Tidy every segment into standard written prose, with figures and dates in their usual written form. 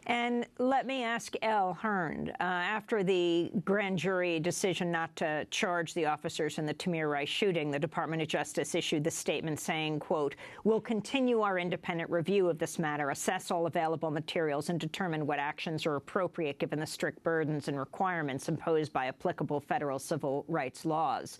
And let me ask Elle Hearns, after the grand jury decision not to charge the officers in the Tamir Rice shooting, the Department of Justice issued the statement saying, quote, "We'll continue our independent review of this matter, assess all available materials, and determine what actions are appropriate given the strict burdens and requirements imposed by applicable federal civil rights laws."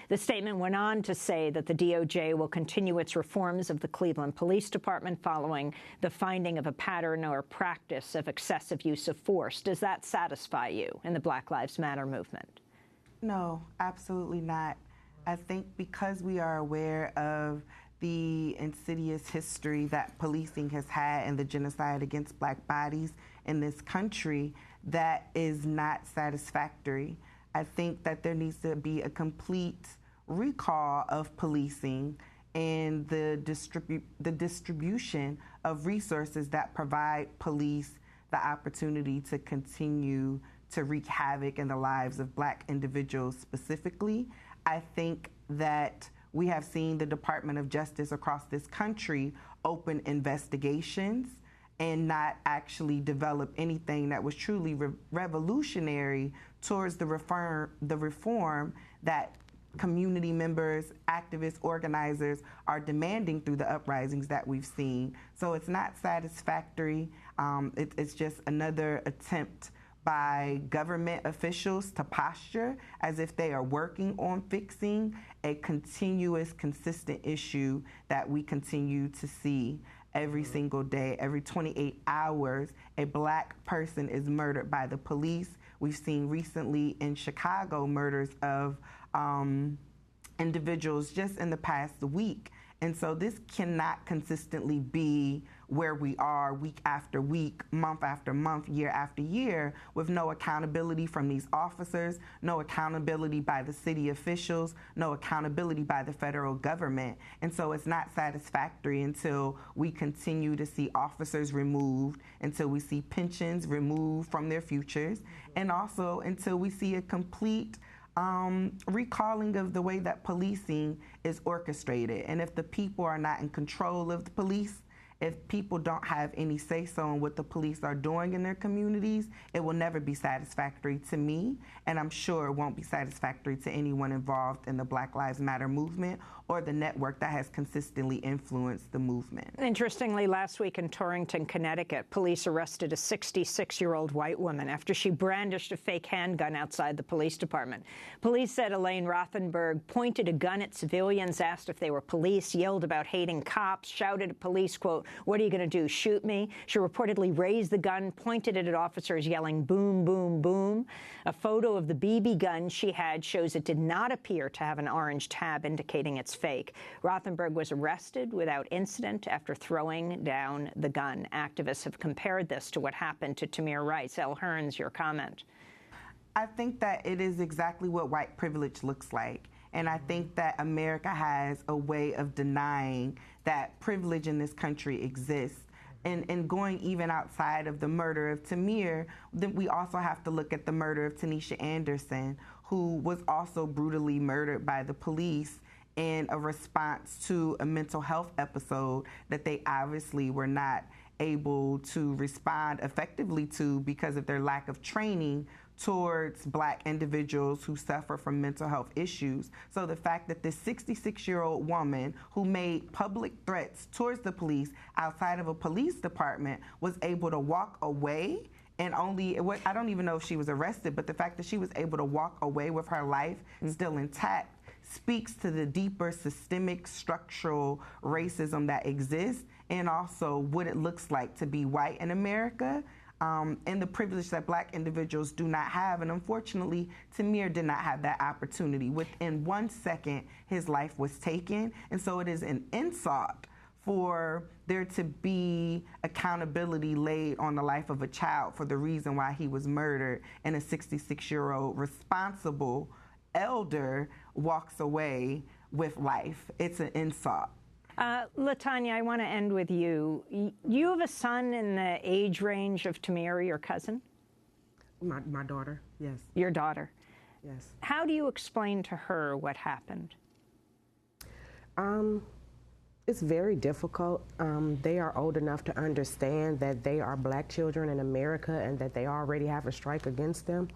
The statement went on to say that the DOJ will continue its reforms of the Cleveland Police Department following the finding of a pattern or practice of excessive use of force. Does that satisfy you in the Black Lives Matter movement? No, absolutely not. I think because we are aware of the insidious history that policing has had and the genocide against Black bodies in this country, that is not satisfactory. I think that there needs to be a complete recall of policing and the distribution of resources that provide police the opportunity to continue to wreak havoc in the lives of Black individuals specifically. I think that we have seen the Department of Justice across this country open investigations and not actually develop anything that was truly revolutionary towards the reform that community members, activists, organizers are demanding through the uprisings that we've seen. So it's not satisfactory. It's just another attempt by government officials to posture as if they are working on fixing a continuous, consistent issue that we continue to see every single day. Every 28 hours, a Black person is murdered by the police. We've seen recently in Chicago murders of individuals just in the past week. And so this cannot consistently be where we are week after week, month after month, year after year, with no accountability from these officers, no accountability by the city officials, no accountability by the federal government. And so it's not satisfactory until we continue to see officers removed, until we see pensions removed from their futures, and also until we see a complete recalling of the way that policing is orchestrated. And if the people are not in control of the police, if people don't have any say-so in what the police are doing in their communities, it will never be satisfactory to me, and I'm sure it won't be satisfactory to anyone involved in the Black Lives Matter movement or the network that has consistently influenced the movement. Interestingly, last week in Torrington, Connecticut, police arrested a 66-year-old white woman after she brandished a fake handgun outside the police department. Police said Elaine Rothenberg pointed a gun at civilians, asked if they were police, yelled about hating cops, shouted at police, quote, "What are you going to do, shoot me?" She reportedly raised the gun, pointed it at officers, yelling, "Boom, boom, boom." A photo of the BB gun she had shows it did not appear to have an orange tab indicating it's fake. Rothenberg was arrested without incident after throwing down the gun. Activists have compared this to what happened to Tamir Rice. Elle Hearns, your comment. I think that it is exactly what white privilege looks like. And I think that America has a way of denying that privilege in this country exists. And going even outside of the murder of Tamir, then we also have to look at the murder of Tanisha Anderson, who was also brutally murdered by the police in a response to a mental health episode that they obviously were not able to respond effectively to because of their lack of training towards Black individuals who suffer from mental health issues. So the fact that this 66-year-old woman who made public threats towards the police outside of a police department was able to walk away and I don't even know if she was arrested, but the fact that she was able to walk away with her life still intact speaks to the deeper systemic structural racism that exists and also what it looks like to be white in America. And the privilege that Black individuals do not have. And unfortunately, Tamir did not have that opportunity. Within 1 second, his life was taken. And so it is an insult for there to be accountability laid on the life of a child for the reason why he was murdered, and a 66-year-old responsible elder walks away with life. It's an insult. LaTanya, I want to end with you. You have a son in the age range of Tamir, your cousin? My daughter, yes. Your daughter? Yes. How do you explain to her what happened? It's very difficult. They are old enough to understand that they are black children in America and that they already have a strike against them.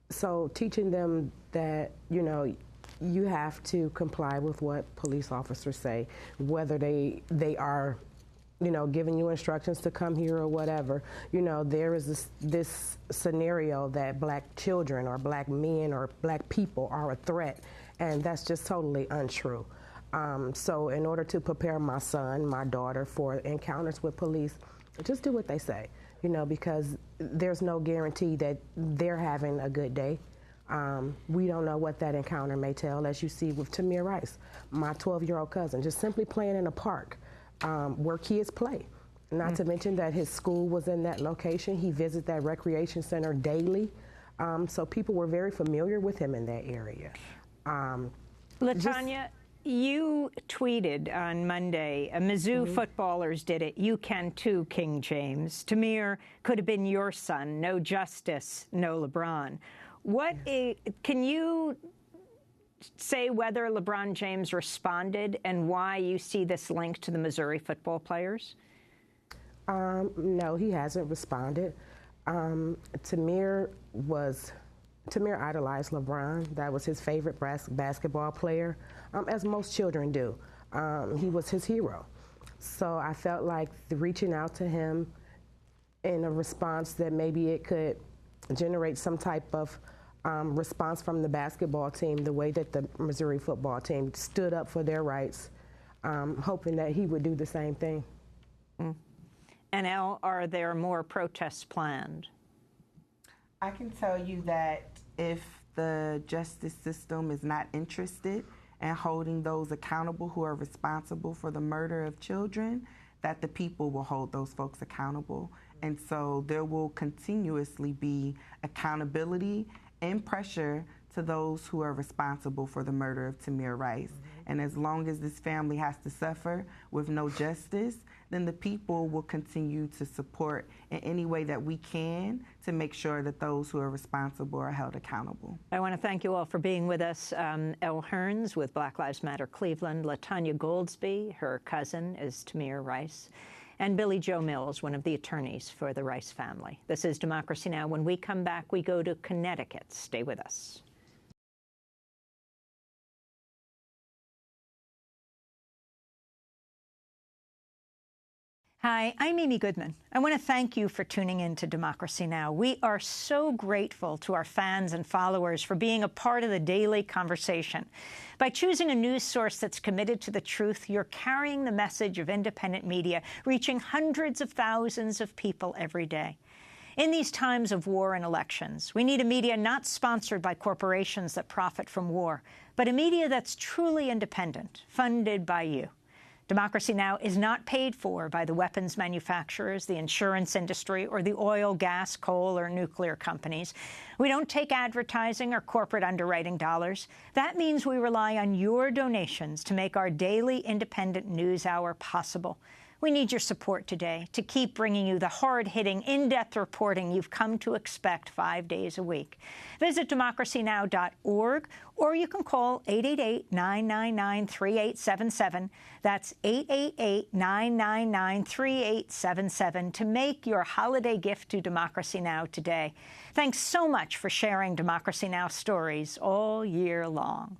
So teaching them that, you know, you have to comply with what police officers say, whether they are, you know, giving you instructions to come here or whatever. You know, there is this scenario that black children or black men or black people are a threat, and that's just totally untrue. So in order to prepare my son, my daughter for encounters with police, just do what they say, you know, because there's no guarantee that they're having a good day. We don't know what that encounter may tell, as you see with Tamir Rice, my 12-year-old cousin, just simply playing in a park where kids play. Not to mention that his school was in that location. He visited that recreation center daily. So people were very familiar with him in that area. LaTanya, you tweeted on Monday, Mizzou footballers did it. You can too, King James. Tamir could have been your son. No justice, no LeBron. Can you say whether LeBron James responded and why you see this link to the Missouri football players? No, he hasn't responded. Tamir idolized LeBron. That was his favorite basketball player, as most children do. He was his hero. So I felt like reaching out to him in a response that maybe it could generate some type of response from the basketball team, the way that the Missouri football team stood up for their rights, hoping that he would do the same thing. And Elle, are there more protests planned? I can tell you that if the justice system is not interested in holding those accountable who are responsible for the murder of children, that the people will hold those folks accountable. And so there will continuously be accountability and pressure to those who are responsible for the murder of Tamir Rice. And as long as this family has to suffer with no justice, then the people will continue to support in any way that we can to make sure that those who are responsible are held accountable. I want to thank you all for being with us. Elle Hearns with Black Lives Matter Cleveland, LaTanya Goldsby, her cousin is Tamir Rice, and Billy Joe Mills, one of the attorneys for the Rice family. This is Democracy Now! When we come back, we go to Connecticut. Stay with us. Hi, I'm Amy Goodman. I want to thank you for tuning in to Democracy Now! We are so grateful to our fans and followers for being a part of the daily conversation. By choosing a news source that's committed to the truth, you're carrying the message of independent media, reaching hundreds of thousands of people every day. In these times of war and elections, we need a media not sponsored by corporations that profit from war, but a media that's truly independent, funded by you. Democracy Now! Is not paid for by the weapons manufacturers, the insurance industry, or the oil, gas, coal, or nuclear companies. We don't take advertising or corporate underwriting dollars. That means we rely on your donations to make our daily independent news hour possible. We need your support today to keep bringing you the hard-hitting, in-depth reporting you've come to expect 5 days a week. Visit democracynow.org, or you can call 888-999-3877. That's 888-999-3877 to make your holiday gift to Democracy Now! Today. Thanks so much for sharing Democracy Now! Stories all year long.